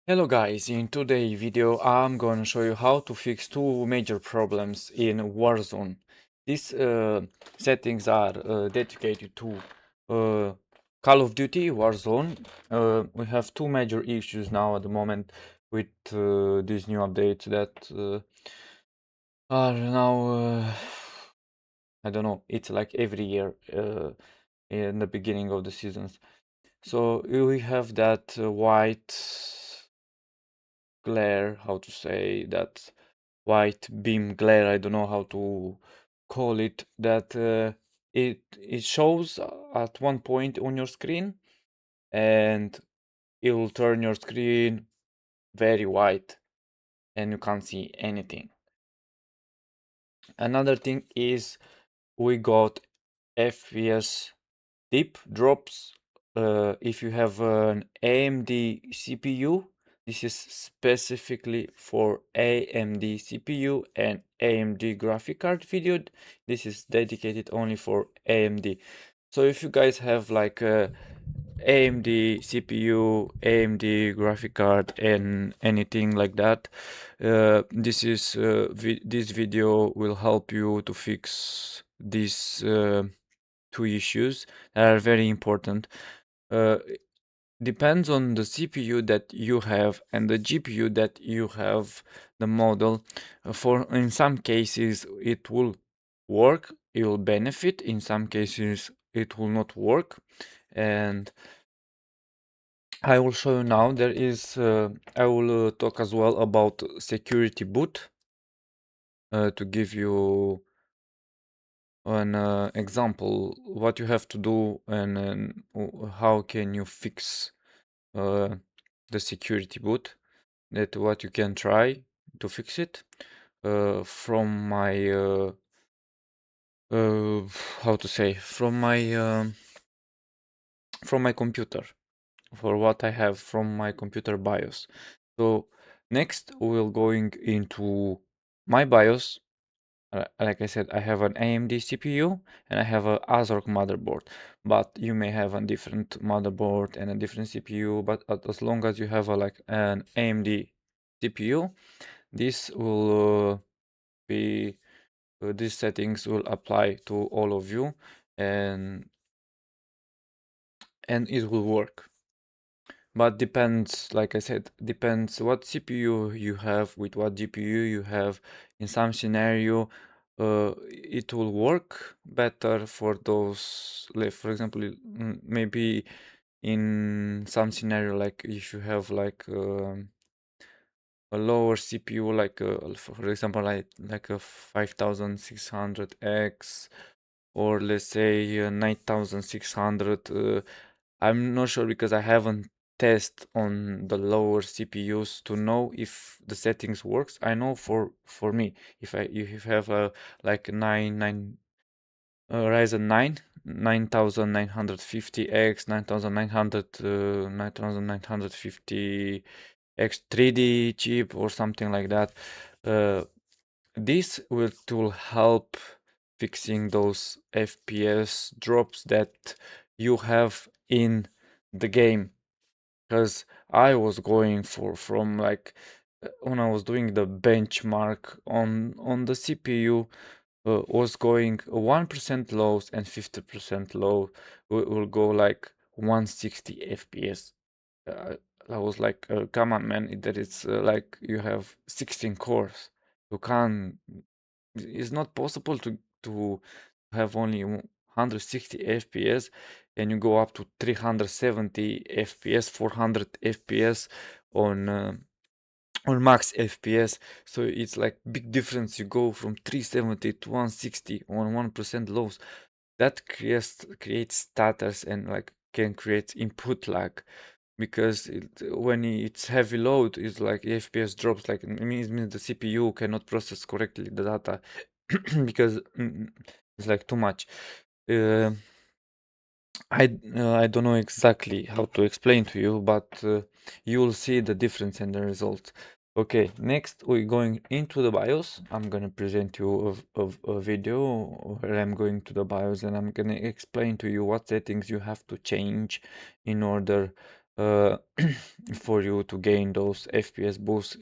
Hello guys, in today's video I'm going to show you how to fix two major problems in Warzone. These settings are dedicated to Call of Duty Warzone. We have two major issues now at the moment with these new updates that are now, I don't know, it's like every year in the beginning of the seasons. So we have that white glare, how to say that, white beam glare, I don't know how to call it, that it shows at one point on your screen and it will turn your screen very white and you can't see anything. Another thing is we got FPS dip drops. If you have an AMD CPU, this is specifically for AMD CPU and AMD graphic card video. This is dedicated only for AMD. So if you guys have like a AMD CPU, AMD graphic card, and anything like that, this video will help you to fix these two issues that are very important. Uh, Depends on the CPU that you have and the GPU that you have, the model. For in some cases it will work, it will benefit. In some cases it will not work, and I will show you now. There is I will talk as well about security boot to give you an example what you have to do and how can you fix uh, the security boot, that what you can try to fix it from my uh, how to say, from my computer, for what I have from my computer BIOS. So next we'll going into my BIOS. Like I said, I have an AMD CPU and I have a ASRock motherboard, but you may have a different motherboard and a different CPU, but as long as you have like an AMD CPU, this will be these settings will apply to all of you, and it will work. But depends, like I said, depends what CPU you have with what GPU you have. In some scenario, it will work better for those, like for example, maybe in some scenario, like if you have like a lower CPU, like for example, like a 5600X, or let's say 9600. I'm not sure because I haven't test on the lower CPUs to know if the settings works. I know for me, if you have a like Ryzen 9 9950X, 9950X 3D chip or something like that, this will help fixing those FPS drops that you have in the game. Because I was going from like when I was doing the benchmark on the CPU, was going 1% lows and 50% low will go like 160 FPS. Uh, I was like, come on, man, that it's like you have 16 cores. You can't. It's not possible to have only 160 FPS and you go up to 370 FPS, 400 FPS on max FPS. So it's like big difference. You go from 370 to 160 on 1% lows. That creates stutters and like can create input lag, because when it's heavy load, it's like FPS drops. Like it means the CPU cannot process correctly the data because it's like too much. Uh, I don't know exactly how to explain to you, but you will see the difference in the results. Okay, next we're going into the BIOS. I'm gonna present you a video where I'm going to the BIOS and I'm gonna explain to you what settings you have to change in order uh, for you to gain those FPS boosts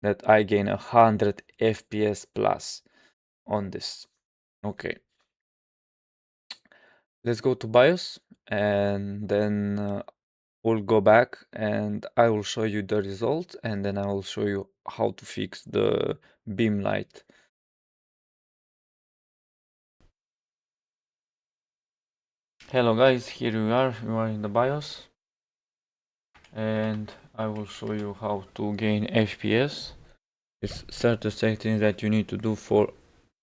that I gain 100 FPS plus on this. Okay, let's go to BIOS and then we'll go back and I will show you the result and then I will show you how to fix the beam light. Hello guys, here we are in the BIOS and I will show you how to gain FPS. It's certain settings that you need to do for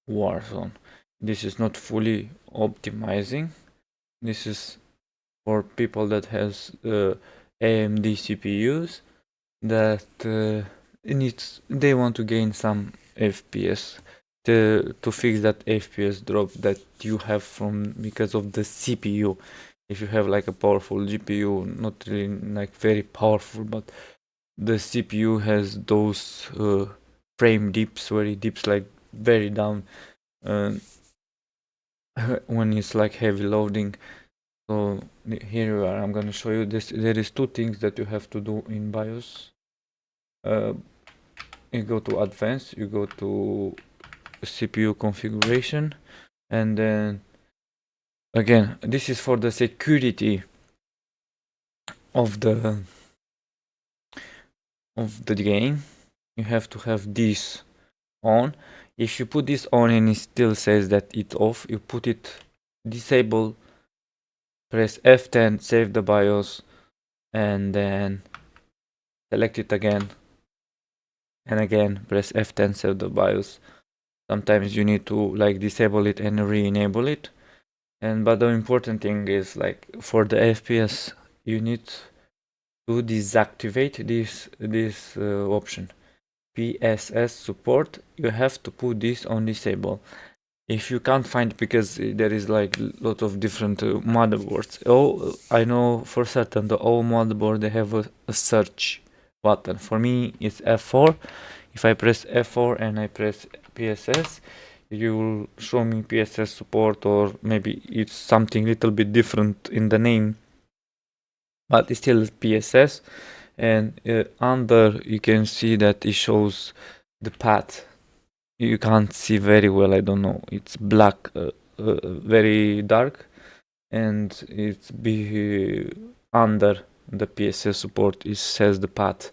Warzone. This is not fully optimizing. This is for people that has AMD CPUs that they want to gain some FPS to fix that FPS drop that you have from because of the CPU. If you have like a powerful GPU, not really like very powerful, but the CPU has those frame dips where it dips like very down when it's like heavy loading. So here you are. I'm gonna show you this. There is two things that you have to do in BIOS. You go to advanced, you go to CPU configuration, and then again, this is for the security of the game. You have to have this on. If you put this on and it still says that it's off, you put it disable, press F10, save the BIOS, and then select it again, and again press F10, save the BIOS. Sometimes you need to like disable it and re-enable it. But the important thing is like for the FPS, you need to deactivate this option. PSS support, you have to put this on disable. If you can't find, because there is like a lot of different motherboards. Oh, I know for certain the old motherboard they have a search button. For me it's F4. If I press F4 and I press PSS, you will show me PSS support, or maybe it's something little bit different in the name, but it's still PSS. And under you can see that it shows the path. You can't see very well, I don't know, it's black, very dark, and it's under the PSS support it says the path.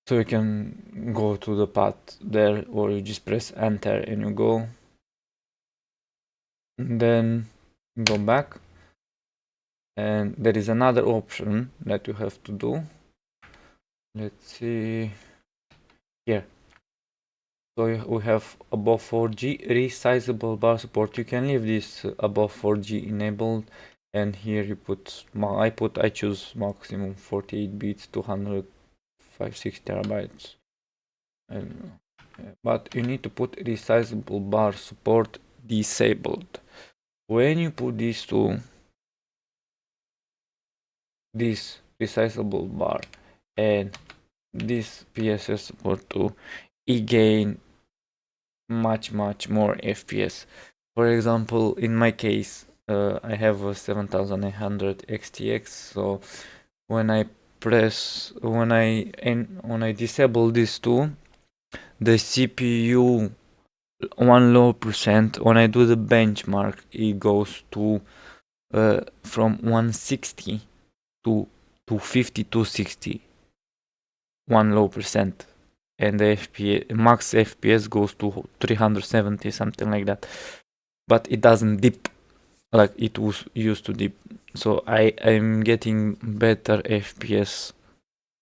So you can go to the path there, or you just press enter and you go, and then go back, and there is another option that you have to do. Let's see here. So we have above 4G resizable bar support. You can leave this above 4G enabled, and here you put I choose maximum 48 bits, 256 terabytes, and but you need to put resizable bar support disabled. When you put these two, this resizable bar and this PSS support too, it gain much more FPS. For example, in my case, I have a 7800 XTX, so when I disable these two, the CPU one low percent, when I do the benchmark, it goes to from 160 to 250 260, one low percent, and the max FPS goes to 370, something like that. But it doesn't dip like it was used to dip. So I'm getting better FPS,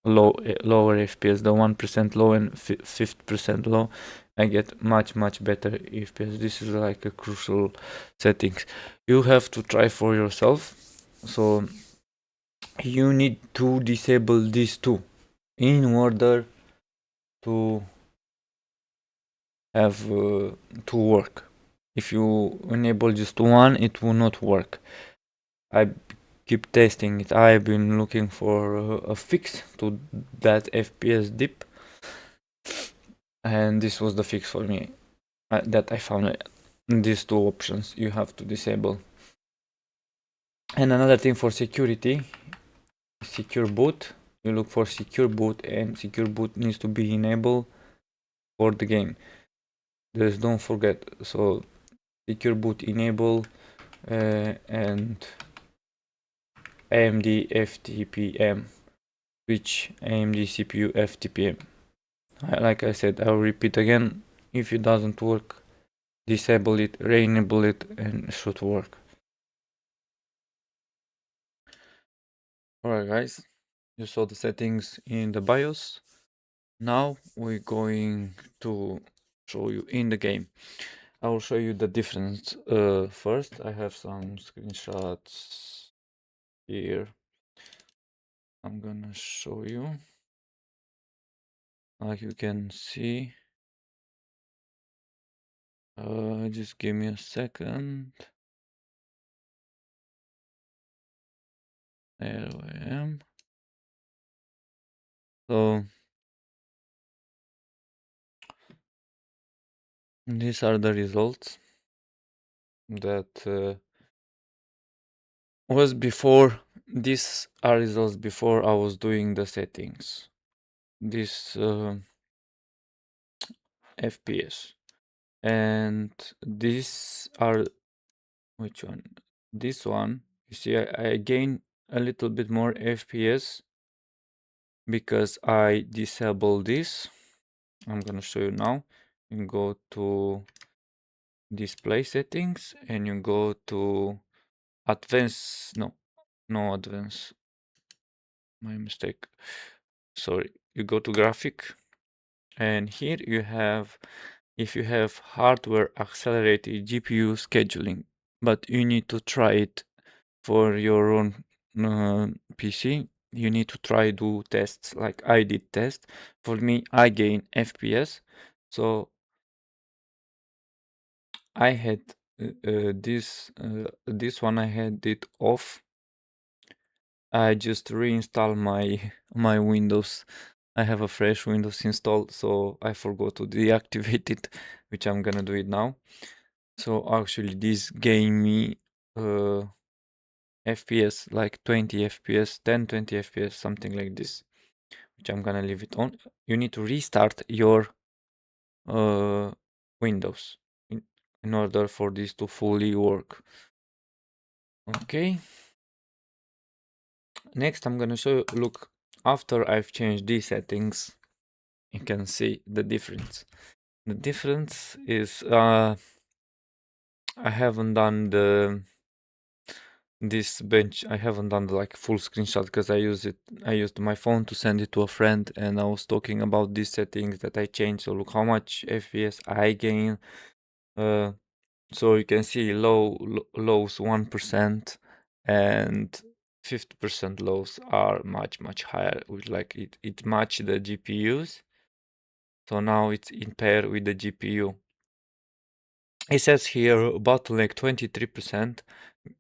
lower FPS, the 1% low and 50% low. I get much better FPS. This is like a crucial settings. You have to try for yourself. So you need to disable these two in order to have to work. If you enable just one, it will not work. I keep testing it. I've been looking for a fix to that FPS dip, and this was the fix for me that I found. These two options you have to disable. And another thing for security, secure boot. You look for secure boot, and secure boot needs to be enabled for the game. Just don't forget. So secure boot enable and AMD FTPM, switch AMD CPU FTPM. Like I said, I'll repeat again. If it doesn't work, disable it, re-enable it, and it should work. Alright guys, you saw the settings in the BIOS. Now we're going to show you in the game. I will show you the difference. First, I have some screenshots here. I'm gonna show you. Like you can see. Just give me a second. There I am. So these are the results that was before. These are results before I was doing the settings. This FPS, and these are which one? This one. You see, I gain a little bit more FPS because I disable this. I'm gonna show you now. You go to display settings and you go to advanced. No advanced. My mistake. Sorry. You go to graphic, and here you have, if you have hardware accelerated GPU scheduling, but you need to try it for your own PC. You need to try do tests like I did test. For me, I gain FPS, so I had this one I had it off. I just reinstall my Windows. I have a fresh Windows installed, so I forgot to deactivate it, which I'm gonna do it now. So actually, this gave me FPS like 20 FPS, 10, 20 FPS, something like this, which I'm gonna leave it on. You need to restart your Windows in order for this to fully work. Okay. Next, I'm gonna show you, look, after I've changed these settings, you can see the difference. The difference is I haven't done this bench. I haven't done the like full screenshot because I used my phone to send it to a friend, and I was talking about these settings that I changed. So look how much FPS I gain. So you can see lows 1% and 50% lows are much higher. With like it match the GPUs. So now it's in pair with the GPU. It says here bottleneck 23%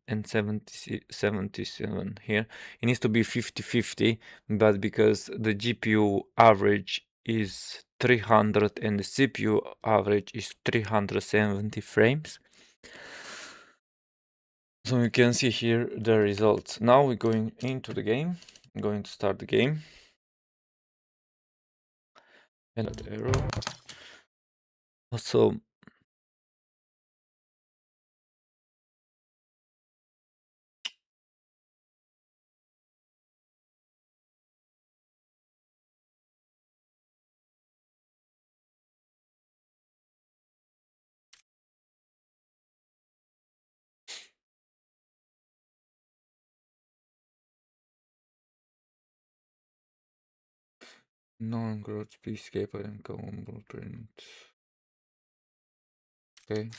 and 77 here. It needs to be 50-50, but because the GPU average is 300 and the CPU average is 370 frames. So you can see here the results. Now we're going into the game. I'm going to start the game. And that arrow. Also, non-growth escape and common blueprint. Okay.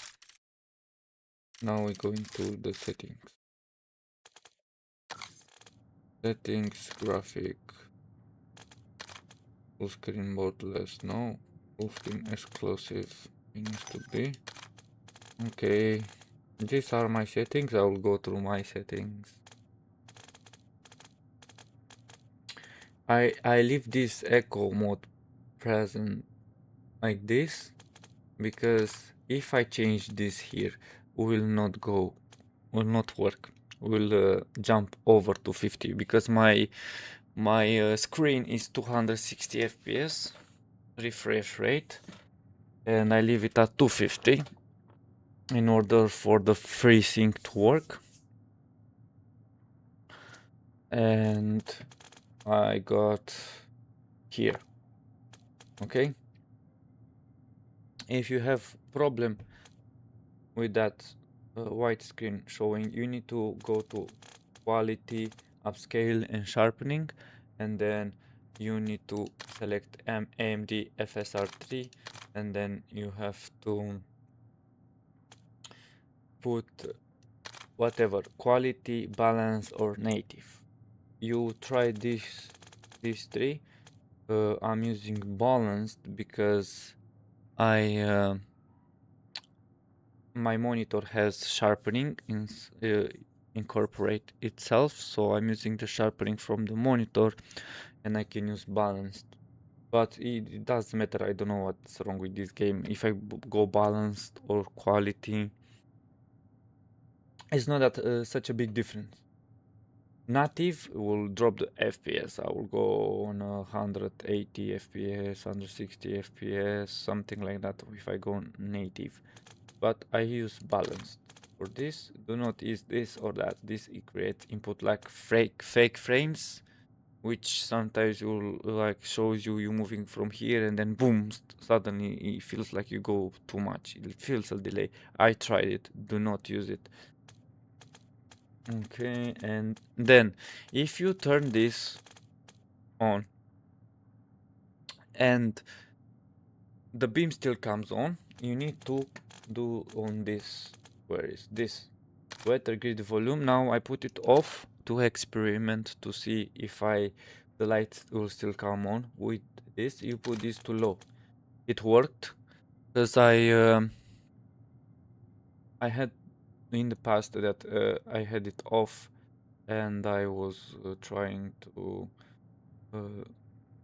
Now we go into the settings. Settings, graphic, full screen borderless, no. Full screen exclusive, it needs to be. Okay, these are my settings. I will go through my settings. I leave this echo mode present like this because if I change this here, will not work. will jump over to 50 because my screen is 260 FPS refresh rate, and I leave it at 250 in order for the FreeSync to work. And I got here. Okay, if you have problem with that white screen showing, you need to go to quality, upscale and sharpening, and then you need to select AMD FSR3, and then you have to put whatever quality, balance or native. You try these three. I'm using balanced because I my monitor has sharpening incorporate itself, so I'm using the sharpening from the monitor, and I can use balanced. But it doesn't matter. I don't know what's wrong with this game. If I go balanced or quality, it's not that such a big difference. Native will drop the FPS. I will go on 180 FPS, 160 FPS, something like that if I go native. But I use balanced for this. Do not use this or that. This it creates input like fake frames, which sometimes will like shows you moving from here and then boom, suddenly it feels like you go too much. It feels a delay. I tried it. Do not use it. Okay, and then if you turn this on and the beam still comes on, you need to do on this. Where is this? Weather grid volume. Now I put it off to experiment to see if the light will still come on with this. You put this to low. It worked because I had in the past that I had it off and I was trying to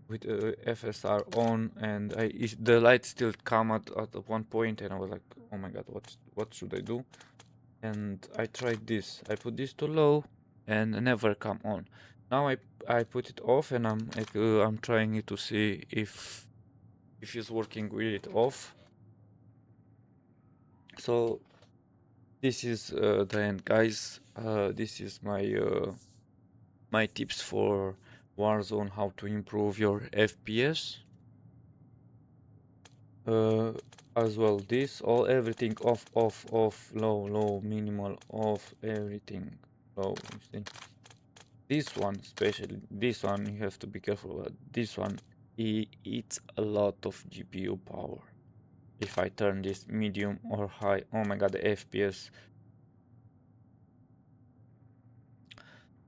with FSR on, and the light still come at one point, and I was like, oh my god, what should I do? And I tried this. I put this to low, and it never come on. Now I put it off, and I'm trying it to see if it's working with it off. So this is the end, guys. This is my tips for Warzone, how to improve your FPS. As well, this everything off, low, minimal, off, everything low. You see, this one, especially this one, you have to be careful about. This one, it eats a lot of GPU power. If I turn this medium or high, oh my god, the FPS.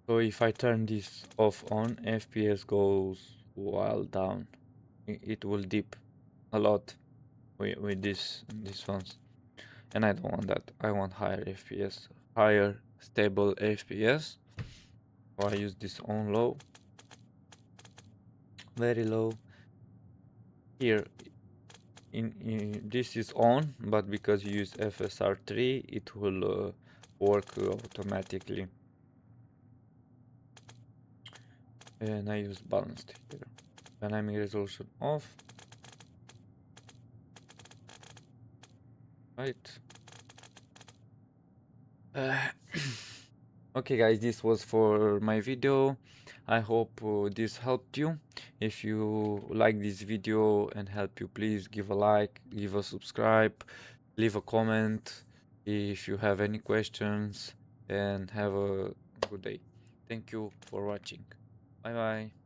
So if I turn this off on, FPS goes wild down. It will dip a lot with these ones, and I don't want that. I want higher FPS, higher stable FPS. So I use this on low, very low. Here in this is on, but because you use FSR3, it will work automatically. And I use balanced here. Dynamic resolution off. Right. Okay guys, this was for my video. I hope this helped you. If you like this video and help you, please give a like, give a subscribe, leave a comment if you have any questions, and have a good day. Thank you for watching. Bye bye.